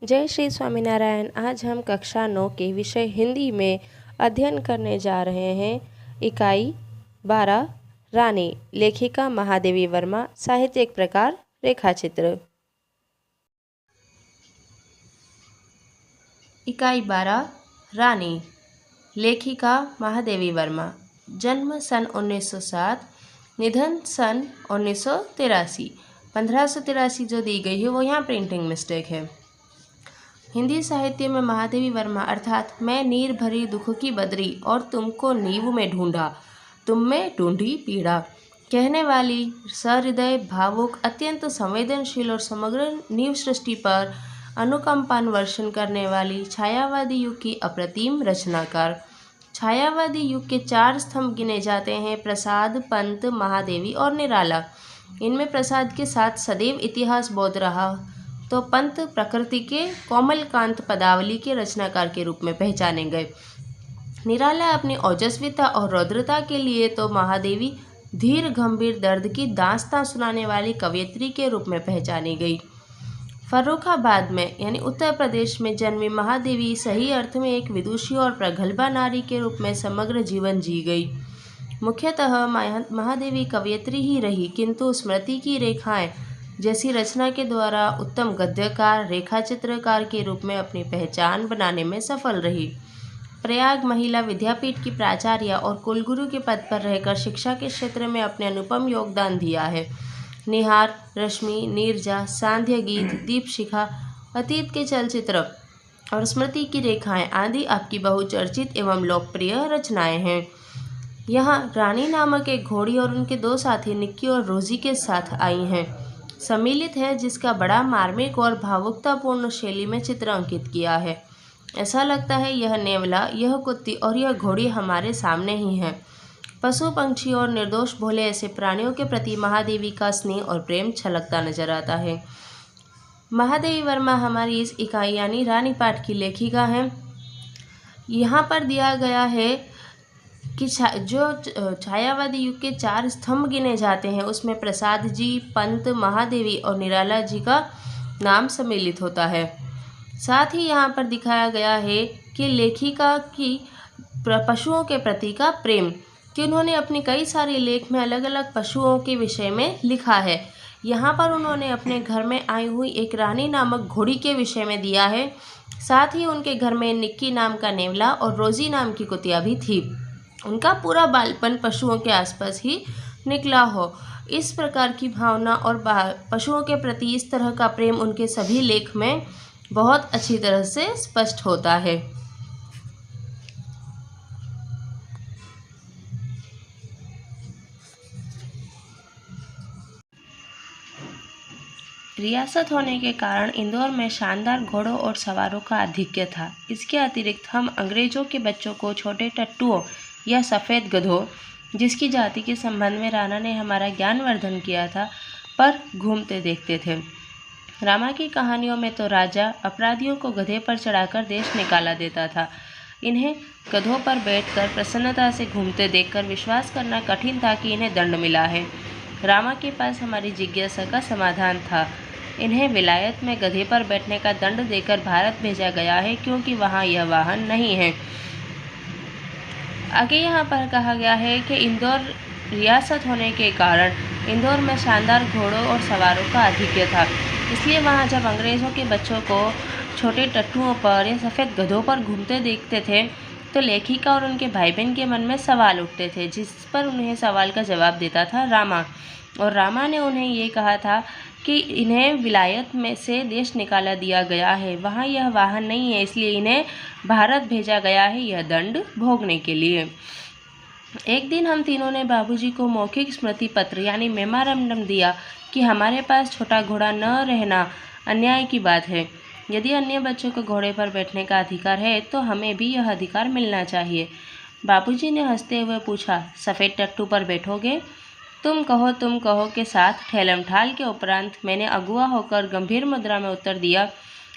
जय श्री स्वामीनारायण। आज हम कक्षा 9 के विषय हिंदी में अध्ययन करने जा रहे हैं। इकाई 12 रानी। लेखिका महादेवी वर्मा। साहित्य एक प्रकार रेखाचित्र। इकाई 12 रानी। लेखिका महादेवी वर्मा। जन्म सन 1907, निधन सन 1983। 1583 जो दी गई है वो यहाँ प्रिंटिंग मिस्टेक है। हिंदी साहित्य में महादेवी वर्मा अर्थात मैं नीर भरी दुख की बदरी और तुमको नींव में ढूंढा, तुम में ढूंढी पीड़ा कहने वाली सहृदय, भावुक, अत्यंत संवेदनशील और समग्र नीव सृष्टि पर अनुकंपान्वर्षण करने वाली छायावादी युग की अप्रतिम रचनाकार। छायावादी युग के 4 स्तंभ गिने जाते हैं: प्रसाद, पंत, महादेवी और निराला। इनमें प्रसाद के साथ सदैव इतिहास बोध रहा तो पंत प्रकृति के कोमलकांत पदावली के रचनाकार के रूप में पहचाने गए। निराला अपनी ओजस्विता और रौद्रता के लिए तो महादेवी धीर गंभीर दर्द की दास्तां सुनाने वाली कवयित्री के रूप में पहचानी गई। फर्रुखाबाद में यानी उत्तर प्रदेश में जन्मी महादेवी सही अर्थ में एक विदुषी और प्रगल्भा नारी के रूप में समग्र जीवन जी गई। मुख्यतः महादेवी कवयित्री ही रही, किंतु स्मृति की रेखाएं जैसी रचना के द्वारा उत्तम गद्यकार, रेखाचित्रकार के रूप में अपनी पहचान बनाने में सफल रही। प्रयाग महिला विद्यापीठ की प्राचार्य और कुलगुरु के पद पर रहकर शिक्षा के क्षेत्र में अपने अनुपम योगदान दिया है। निहार, रश्मि, नीरजा, सांध्य गीत, दीपशिखा, अतीत के चलचित्र और स्मृति की रेखाएं आदि आपकी बहुचर्चित एवं लोकप्रिय रचनाएं हैं। यहाँ रानी नामक एक घोड़ी और उनके 2 साथी निक्की और रोजी के साथ आई हैं। सम्मिलित है जिसका बड़ा मार्मिक और भावुकतापूर्ण शैली में चित्र अंकित किया है। ऐसा लगता है यह नेवला, यह कुत्ती और यह घोड़ी हमारे सामने ही है। पशु, पक्षी और निर्दोष भोले ऐसे प्राणियों के प्रति महादेवी का स्नेह और प्रेम छलकता नजर आता है। महादेवी वर्मा हमारी इस इकाई यानी रानी पाठ की लेखिका हैं। यहाँ पर दिया गया है कि जो छायावादी युग के 4 स्तंभ गिने जाते हैं उसमें प्रसाद जी, पंत, महादेवी और निराला जी का नाम सम्मिलित होता है। साथ ही यहाँ पर दिखाया गया है कि लेखिका की पशुओं के प्रति का प्रेम, कि उन्होंने अपनी कई सारे लेख में अलग अलग पशुओं के विषय में लिखा है। यहाँ पर उन्होंने अपने घर में आई हुई एक रानी नामक घोड़ी के विषय में दिया है। साथ ही उनके घर में निक्की नाम का नेवला और रोजी नाम की कुतिया भी थी। उनका पूरा बालपन पशुओं के आसपास ही निकला हो, इस प्रकार की भावना और पशुओं के प्रति इस तरह का प्रेम उनके सभी लेख में बहुत अच्छी तरह से स्पष्ट होता है। रियासत होने के कारण इंदौर में शानदार घोड़ों और सवारों का आधिक्य था। इसके अतिरिक्त हम अंग्रेजों के बच्चों को छोटे टट्टुओं या सफ़ेद गधों, जिसकी जाति के संबंध में राणा ने हमारा ज्ञानवर्धन किया था, पर घूमते देखते थे। रामा की कहानियों में तो राजा अपराधियों को गधे पर चढ़ाकर देश निकाला देता था। इन्हें गधों पर बैठकर प्रसन्नता से घूमते देखकर विश्वास करना कठिन था कि इन्हें दंड मिला है। रामा के पास हमारी जिज्ञासा का समाधान था। इन्हें विलायत में गधे पर बैठने का दंड देकर भारत भेजा गया है, क्योंकि वहाँ यह वाहन नहीं है। आगे यहाँ पर कहा गया है कि इंदौर रियासत होने के कारण इंदौर में शानदार घोड़ों और सवारों का आधिक्य था। इसलिए वहाँ जब अंग्रेज़ों के बच्चों को छोटे टट्टुओं पर या सफ़ेद गधों पर घूमते देखते थे तो लेखिका और उनके भाई बहन के मन में सवाल उठते थे, जिस पर उन्हें सवाल का जवाब देता था रामा। और रामा ने उन्हें ये कहा था कि इन्हें विलायत में से देश निकाला दिया गया है, वहाँ यह वाहन नहीं है, इसलिए इन्हें भारत भेजा गया है यह दंड भोगने के लिए। एक दिन हम तीनों ने बाबूजी को मौखिक स्मृति पत्र यानी मेमोरेंडम दिया कि हमारे पास छोटा घोड़ा न रहना अन्याय की बात है। यदि अन्य बच्चों को घोड़े पर बैठने का अधिकार है तो हमें भी यह अधिकार मिलना चाहिए। बाबूजी ने हंसते हुए पूछा, सफ़ेद टट्टू पर बैठोगे? तुम कहो के साथ ठेलम ठाल के उपरांत मैंने अगुआ होकर गंभीर मुद्रा में उत्तर दिया,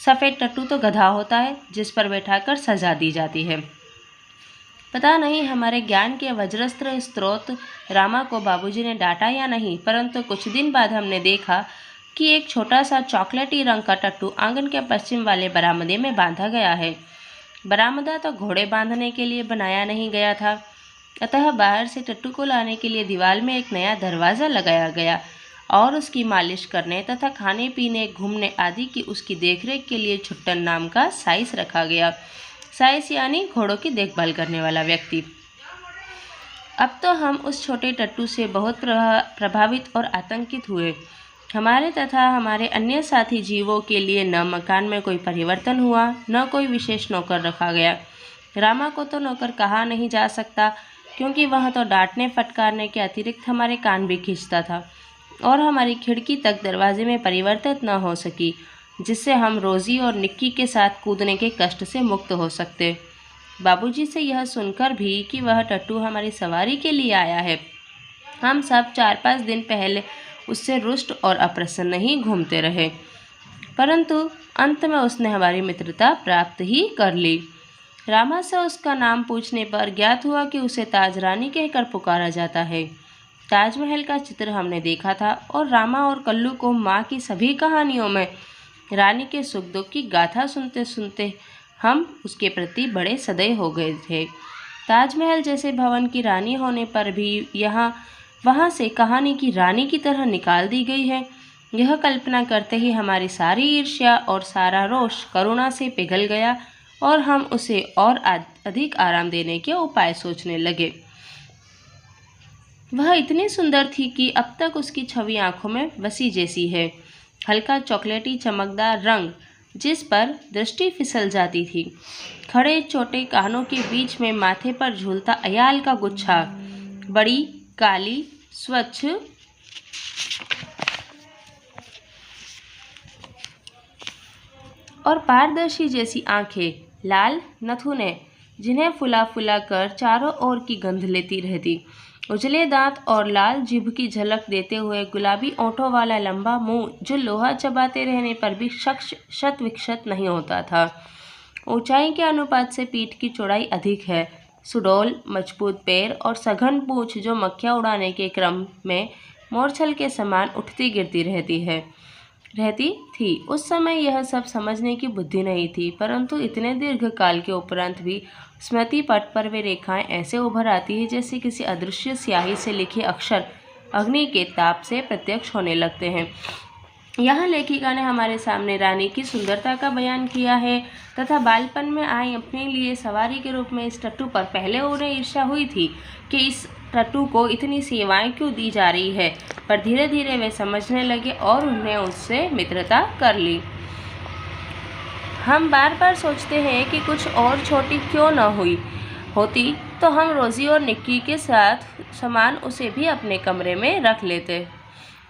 सफ़ेद टट्टू तो गधा होता है जिस पर बैठाकर सजा दी जाती है। पता नहीं हमारे ज्ञान के वज्रस्त्र स्रोत रामा को बाबूजी ने डांटा या नहीं, परंतु कुछ दिन बाद हमने देखा कि एक छोटा सा चॉकलेटी रंग का टट्टू आंगन के पश्चिम वाले बरामदे में बांधा गया है। बरामदा तो घोड़े बांधने के लिए बनाया नहीं गया था, अतः बाहर से टट्टू को लाने के लिए दीवार में एक नया दरवाज़ा लगाया गया और उसकी मालिश करने तथा खाने पीने, घूमने आदि की उसकी देखरेख के लिए छुट्टन नाम का साइस रखा गया। साइस यानी घोड़ों की देखभाल करने वाला व्यक्ति। अब तो हम उस छोटे टट्टू से बहुत प्रभावित और आतंकित हुए। हमारे तथा हमारे अन्य साथी जीवों के लिए न मकान में कोई परिवर्तन हुआ, न कोई विशेष नौकर रखा गया। रामा को तो नौकर कहा नहीं जा सकता, क्योंकि वह तो डांटने फटकारने के अतिरिक्त हमारे कान भी खींचता था और हमारी खिड़की तक दरवाजे में परिवर्तित न हो सकी, जिससे हम रोज़ी और निक्की के साथ कूदने के कष्ट से मुक्त हो सकते। बाबूजी से यह सुनकर भी कि वह टट्टू हमारी सवारी के लिए आया है, हम सब 4-5 दिन पहले उससे रुष्ट और अप्रसन्न ही घूमते रहे, परंतु अंत में उसने हमारी मित्रता प्राप्त ही कर ली। रामा से उसका नाम पूछने पर ज्ञात हुआ कि उसे ताज रानी कहकर पुकारा जाता है। ताजमहल का चित्र हमने देखा था और रामा और कल्लू को माँ की सभी कहानियों में रानी के सुख दुख की गाथा सुनते सुनते हम उसके प्रति बड़े सदैव हो गए थे। ताजमहल जैसे भवन की रानी होने पर भी वहाँ से कहानी की रानी की तरह निकाल दी गई है। यह कल्पना करते ही हमारी सारी ईर्ष्या और सारा रोष करुणा से पिघल गया और हम उसे और अधिक आराम देने के उपाय सोचने लगे। वह इतनी सुंदर थी कि अब तक उसकी छवि आंखों में बसी जैसी है। हल्का चॉकलेटी चमकदार रंग जिस पर दृष्टि फिसल जाती थी, खड़े छोटे कानों के बीच में माथे पर झूलता अयाल का गुच्छा, बड़ी काली स्वच्छ और पारदर्शी जैसी आंखें, लाल नथुने जिन्हें फुला फुला कर चारों ओर की गंध लेती रहती, उजले दांत और लाल जीभ की झलक देते हुए गुलाबी ओंठों वाला लंबा मुंह जो लोहा चबाते रहने पर भी शत विक्षत नहीं होता था। ऊंचाई के अनुपात से पीठ की चौड़ाई अधिक है, सुडौल मजबूत पैर और सघन पूंछ जो मक्खियाँ उड़ाने के क्रम में मोरछल के समान उठती गिरती रहती थी। उस समय यह सब समझने की बुद्धि नहीं थी, परंतु इतने दीर्घ काल के उपरांत भी स्मृति पट पर वे रेखाएं ऐसे उभर आती हैं जैसे किसी अदृश्य स्याही से लिखे अक्षर अग्नि के ताप से प्रत्यक्ष होने लगते हैं। यहाँ लेखिका ने हमारे सामने रानी की सुंदरता का बयान किया है तथा बालपन में आई अपने लिए सवारी के रूप में इस टट्टू पर पहले उन्हें ईर्ष्या हुई थी कि इस टट्टू को इतनी सेवाएं क्यों दी जा रही है, पर धीरे धीरे वे समझने लगे और उन्हें उससे मित्रता कर ली। हम बार बार सोचते हैं कि कुछ और छोटी क्यों न होती तो हम रोज़ी और निक्की के साथ समान उसे भी अपने कमरे में रख लेते।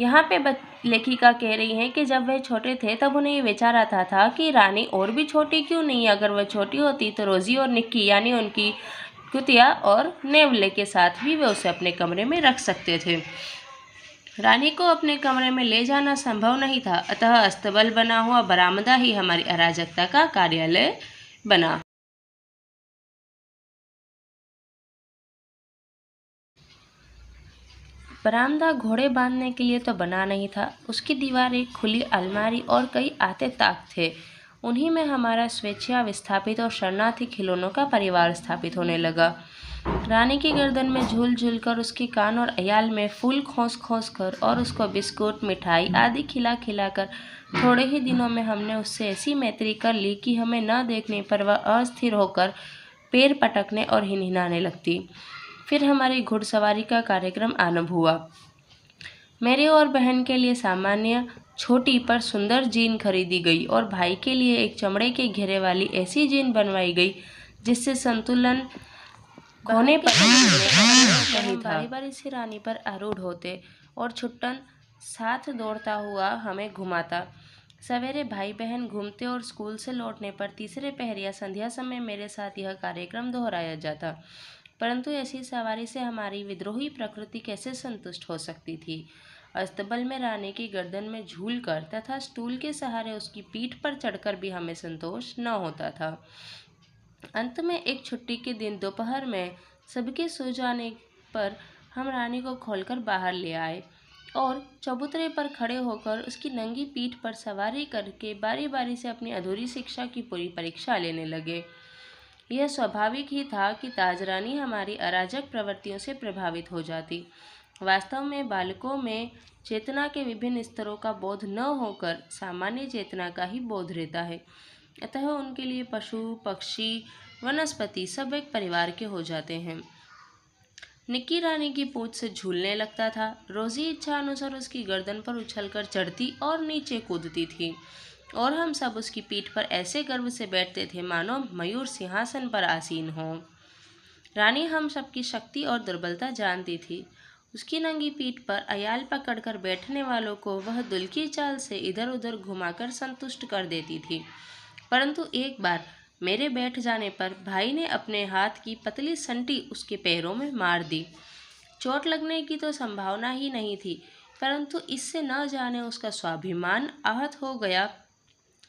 यहाँ पे लेखिका कह रही हैं कि जब वह छोटे थे तब उन्हें ये विचार आता था कि रानी और भी छोटी क्यों नहीं, अगर वह छोटी होती तो रोज़ी और निक्की यानी उनकी कुतिया और नेवले के साथ भी वे उसे अपने कमरे में रख सकते थे। रानी को अपने कमरे में ले जाना संभव नहीं था, अतः अस्तबल बना हुआ बरामदा ही हमारी अराजकता का कार्यालय बना। बरामदा घोड़े बांधने के लिए तो बना नहीं था, उसकी दीवार एक खुली अलमारी और कई आते ताक थे। उन्हीं में हमारा स्वेच्छा विस्थापित और शरणार्थी खिलौनों का परिवार स्थापित होने लगा। रानी की गर्दन में झूल झूल कर, उसके कान और अयाल में फूल खोस खोस कर और उसको बिस्कुट मिठाई आदि खिला खिला कर थोड़े ही दिनों में हमने उससे ऐसी मैत्री कर ली कि हमें न देखने पर वह अस्थिर होकर पैर पटकने और हिनहिनाने लगती। फिर हमारी घुड़सवारी का कार्यक्रम आरंभ हुआ। मेरे और बहन के लिए सामान्य छोटी पर सुंदर जीन खरीदी गई और भाई के लिए एक चमड़े के घेरे वाली ऐसी जीन बनवाई गई जिससे संतुलन खोने पर नहीं था। बारी बारी से रानी पर आरूढ़ होते और छुट्टन साथ दौड़ता हुआ हमें घुमाता। सवेरे भाई बहन घूमते और स्कूल से लौटने पर तीसरे पहर या संध्या समय मेरे साथ यह कार्यक्रम दोहराया जाता, परंतु ऐसी सवारी से हमारी विद्रोही प्रकृति कैसे संतुष्ट हो सकती थी। अस्तबल में रानी की गर्दन में झूलकर तथा स्टूल के सहारे उसकी पीठ पर चढ़कर भी हमें संतोष न होता था। अंत में एक छुट्टी के दिन दोपहर में सबके सो जाने पर हम रानी को खोलकर बाहर ले आए और चबूतरे पर खड़े होकर उसकी नंगी पीठ पर सवारी करके बारी बारी से अपनी अधूरी शिक्षा की पूरी परीक्षा लेने लगे। यह स्वाभाविक ही था कि ताजरानी हमारी अराजक प्रवृत्तियों से प्रभावित हो जाती। वास्तव में बालकों में चेतना के विभिन्न स्तरों का बोध न होकर सामान्य चेतना का ही बोध रहता है। अतः उनके लिए पशु, पक्षी, वनस्पति सब एक परिवार के हो जाते हैं। निक्की रानी की पूंछ से झूलने लगता था। रोजी इच्छा अनुसार उसकी गर्दन पर उछलकर चढ़ती और नीचे कूदती थी, और हम सब उसकी पीठ पर ऐसे गर्व से बैठते थे मानो मयूर सिंहासन पर आसीन हो। रानी हम सबकी शक्ति और दुर्बलता जानती थी। उसकी नंगी पीठ पर अयाल पकड़कर बैठने वालों को वह दुल्की चाल से इधर उधर घुमाकर संतुष्ट कर देती थी। परंतु एक बार मेरे बैठ जाने पर भाई ने अपने हाथ की पतली संटी उसके पैरों में मार दी। चोट लगने की तो संभावना ही नहीं थी, परंतु इससे न जाने उसका स्वाभिमान आहत हो गया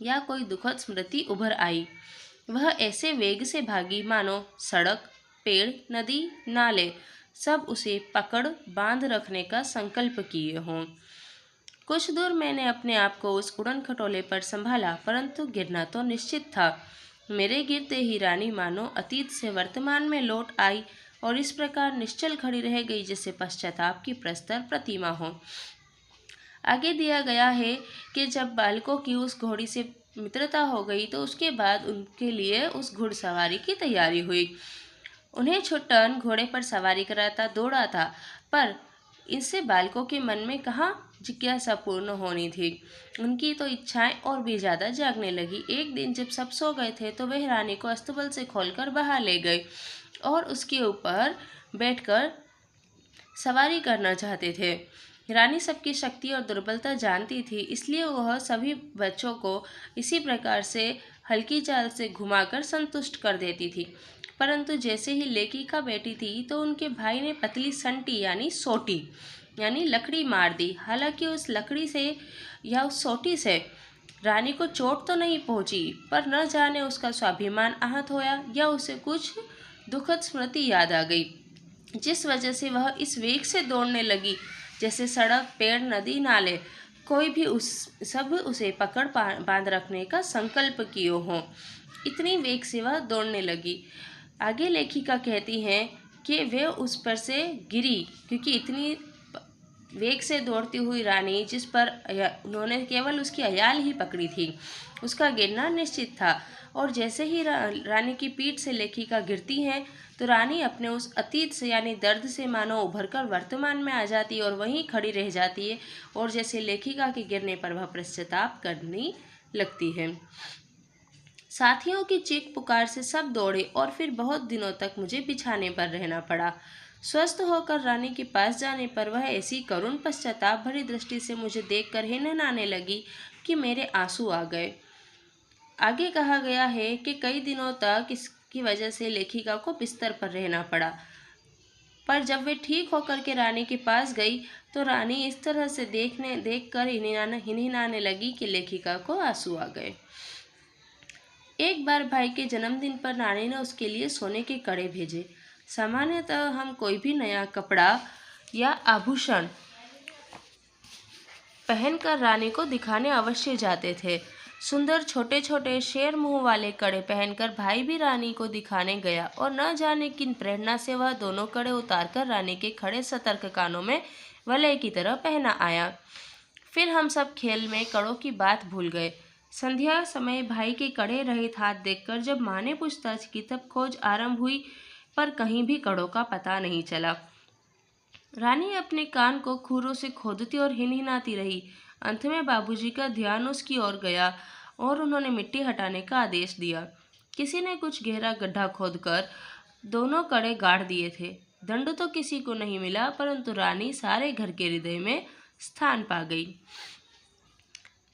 या कोई दुखद स्मृति उभर आई। वह ऐसे वेग से भागी मानो सड़क, पेड़, नदी, नाले सब उसे पकड़ बांध रखने का संकल्प किए हों। कुछ दूर मैंने अपने आप को उस उड़न खटोले पर संभाला, परंतु गिरना तो निश्चित था। मेरे गिरते ही रानी मानो अतीत से वर्तमान में लौट आई और इस प्रकार निश्चल खड़ी रह गई जैसे पश्चाताप की प्रस्तर प्रतिमा हो। आगे दिया गया है कि जब बालकों की उस घोड़ी से मित्रता हो गई तो उसके बाद उनके लिए उस घुड़सवारी की तैयारी हुई। उन्हें छुट्टन घोड़े पर सवारी कराता दौड़ा था, पर इससे बालकों के मन में कहाँ जिज्ञासा पूर्ण होनी थी। उनकी तो इच्छाएं और भी ज्यादा जागने लगी। एक दिन जब सब सो गए थे तो वह रानी को अस्तबल से खोलकर बाहर ले गए और उसके ऊपर बैठकर सवारी करना चाहते थे। रानी सबकी शक्ति और दुर्बलता जानती थी, इसलिए वह सभी बच्चों को इसी प्रकार से हल्की चाल से घुमाकर संतुष्ट कर देती थी। परंतु जैसे ही लेखिका बैठी थी तो उनके भाई ने पतली संटी यानी सोटी यानी लकड़ी मार दी। हालांकि उस लकड़ी से या उस सोटी से रानी को चोट तो नहीं पहुंची, पर न जाने उसका स्वाभिमान आहत होया या उसे कुछ दुखद स्मृति याद आ गई, जिस वजह से वह इस वेग से दौड़ने लगी जैसे सड़क, पेड़, नदी, नाले कोई भी उसे पकड़ बांध रखने का संकल्प किए हों। इतनी वेग से वह दौड़ने लगी। आगे लेखिका कहती हैं कि वे उस पर से गिरी, क्योंकि इतनी वेग से दौड़ती हुई रानी जिस पर उन्होंने केवल उसकी अयाल ही पकड़ी थी, उसका गिरना निश्चित था। और जैसे ही रानी की पीठ से लेखिका गिरती हैं तो रानी अपने उस अतीत से यानी दर्द से मानो उभरकर वर्तमान में आ जाती है और वहीं खड़ी रह जाती है, और जैसे लेखिका के गिरने पर वह पश्चाताप करने लगती है। साथियों की चीख पुकार से सब दौड़े और फिर बहुत दिनों तक मुझे बिछाने पर रहना पड़ा। स्वस्थ होकर रानी के पास जाने पर वह ऐसी करुण पश्चाताप भरी दृष्टि से मुझे देखकर हिनहिनाने लगी कि मेरे आंसू आ गए। आगे कहा गया है कि कई दिनों तक इसकी वजह से लेखिका को बिस्तर पर रहना पड़ा, पर जब वे ठीक होकर के रानी के पास गई तो रानी इस तरह से देखकर हिनहिनाने लगी कि लेखिका को आंसू आ गए। एक बार भाई के जन्मदिन पर रानी ने उसके लिए सोने के कड़े भेजे। सामान्यतः हम कोई भी नया कपड़ा या आभूषण पहनकर रानी को दिखाने अवश्य जाते थे। सुंदर छोटे छोटे शेर मुंह वाले कड़े पहनकर भाई भी रानी को दिखाने गया, और न जाने किन प्रेरणा से वह दोनों कड़े उतारकर रानी के खड़े सतर्क कानों में वलय की तरह पहना आया। फिर हम सब खेल में कड़ों की बात भूल गए। संध्या समय भाई के कड़े रहित हाथ देखकर जब माँ ने पूछताछ की तब खोज आरंभ हुई, पर कहीं भी कड़ों का पता नहीं चला। रानी अपने कान को खूरों से खोदती और हिनहिनाती रही। अंत में बाबूजी का ध्यान उसकी ओर गया और उन्होंने मिट्टी हटाने का आदेश दिया। किसी ने कुछ गहरा गड्ढा खोदकर दोनों कड़े गाड़ दिए थे। दंड तो किसी को नहीं मिला, परंतु रानी सारे घर के हृदय में स्थान पा गई।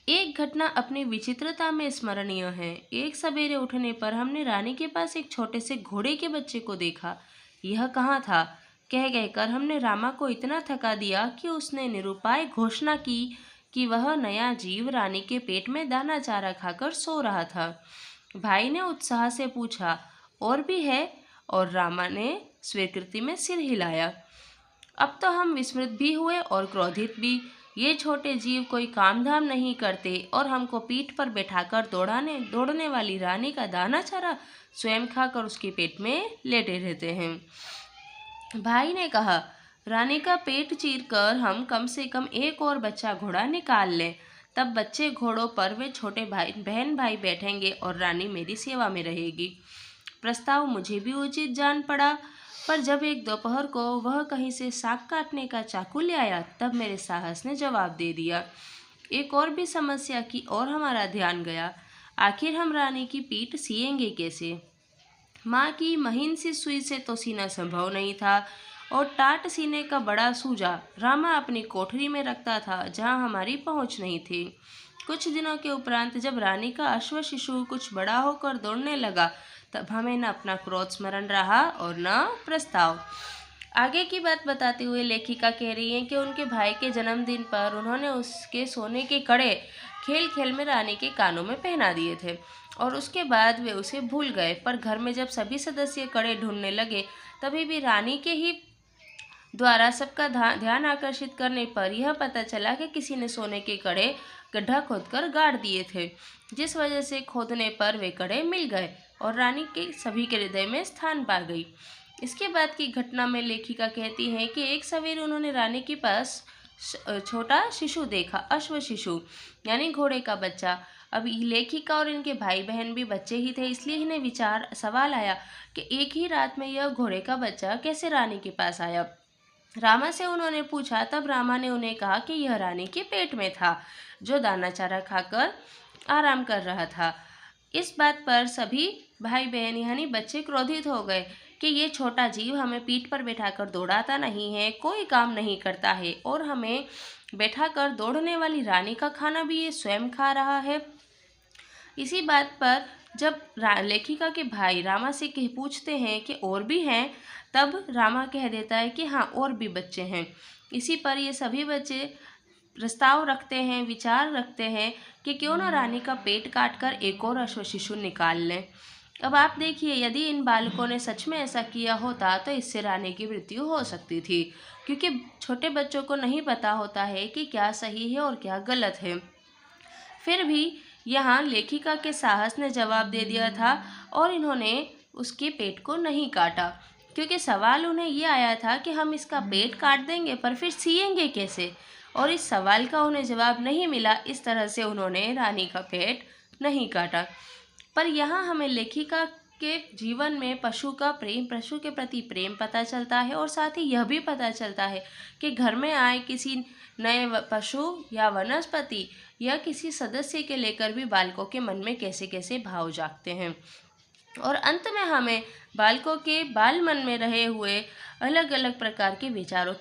एक घटना अपनी विचित्रता में स्मरणीय है। एक सवेरे उठने पर हमने रानी के पास एक छोटे से घोड़े के बच्चे को देखा। यह कहाँ था कह कहकर हमने रामा को इतना थका दिया कि उसने निरुपाय घोषणा की कि वह नया जीव रानी के पेट में दाना चारा खाकर सो रहा था। भाई ने उत्साह से पूछा, और भी है? और रामा ने स्वीकृति में सिर हिलाया। अब तो हम विस्मृत भी हुए और क्रोधित भी। ये छोटे जीव कोई काम धाम नहीं करते और हमको पीठ पर बैठाकर दौड़ने वाली रानी का दाना चारा स्वयं खाकर उसके पेट में लेटे रहते हैं। भाई ने कहा, रानी का पेट चीरकर हम कम से कम एक और बच्चा घोड़ा निकाल लें, तब बच्चे घोड़ों पर वे छोटे बहन भाई बैठेंगे और रानी मेरी सेवा में रहेगी। प्रस्ताव मुझे भी उचित जान पड़ा, पर जब एक दोपहर को वह कहीं से साग काटने का चाकू ले आया, तब मेरे साहस ने जवाब दे दिया। एक और भी समस्या की ओर हमारा ध्यान गया। आखिर हम रानी की पीठ सिएंगे कैसे? माँ की महीन सी सुई से तो सीना संभव नहीं था और टाट सीने का बड़ा सूजा रामा अपनी कोठरी में रखता था, जहाँ हमारी पहुँच नहीं थी। कुछ दिनों के उपरांत जब रानी का अश्व शिशु कुछ बड़ा होकर दौड़ने लगा, तब हमें न अपना क्रोध स्मरण रहा और न प्रस्ताव। आगे की बात बताते हुए लेखिका कह रही है कि उनके भाई के जन्मदिन पर उन्होंने उसके सोने के कड़े खेल खेल में रानी के कानों में पहना दिए थे और उसके बाद वे उसे भूल गए। पर घर में जब सभी सदस्य कड़े ढूंढने लगे, तभी भी रानी के ही द्वारा सबका ध्यान आकर्षित करने पर यह पता चला कि किसी ने सोने के कड़े गड्ढा खोदकर गाड़ दिए थे, जिस वजह से खोदने पर वे कड़े मिल गए और रानी के सभी के हृदय में स्थान पा गई। इसके बाद की घटना में लेखिका कहती है कि एक सवेरे उन्होंने रानी के पास छोटा शिशु देखा, अश्व शिशु यानी घोड़े का बच्चा। अब लेखिका और इनके भाई बहन भी बच्चे ही थे, इसलिए इन्हें सवाल आया कि एक ही रात में यह घोड़े का बच्चा कैसे रानी के पास आया। रामा से उन्होंने पूछा, तब रामा ने उन्हें कहा कि यह रानी के पेट में था, जो दाना चारा खाकर आराम कर रहा था। इस बात पर सभी भाई बहन यानी बच्चे क्रोधित हो गए कि ये छोटा जीव हमें पीठ पर बैठाकर दौड़ाता नहीं है, कोई काम नहीं करता है और हमें बैठाकर दौड़ने वाली रानी का खाना भी ये स्वयं खा रहा है। इसी बात पर जब लेखिका के भाई रामा से पूछते हैं कि और भी हैं, तब रामा कह देता है कि हाँ, और भी बच्चे हैं। इसी पर ये सभी बच्चे प्रस्ताव रखते हैं, विचार रखते हैं कि क्यों ना रानी का पेट काटकर एक और अश्व शिशु निकाल लें। अब आप देखिए, यदि इन बालकों ने सच में ऐसा किया होता तो इससे रानी की मृत्यु हो सकती थी, क्योंकि छोटे बच्चों को नहीं पता होता है कि क्या सही है और क्या गलत है। फिर भी यहाँ लेखिका के साहस ने जवाब दे दिया था और इन्होंने उसके पेट को नहीं काटा, क्योंकि सवाल उन्हें ये आया था कि हम इसका पेट काट देंगे पर फिर सिएंगे कैसे, और इस सवाल का उन्हें जवाब नहीं मिला। इस तरह से उन्होंने रानी का पेट नहीं काटा। पर यहाँ हमें लेखिका के जीवन में पशु के प्रति प्रेम पता चलता है और साथ ही यह भी पता चलता है कि घर में आए किसी नए पशु या वनस्पति या किसी सदस्य के लेकर भी बालकों के मन में कैसे कैसे भाव जागते हैं। और अंत में हमें बालकों के बाल मन में रहे हुए अलग अलग प्रकार के विचारों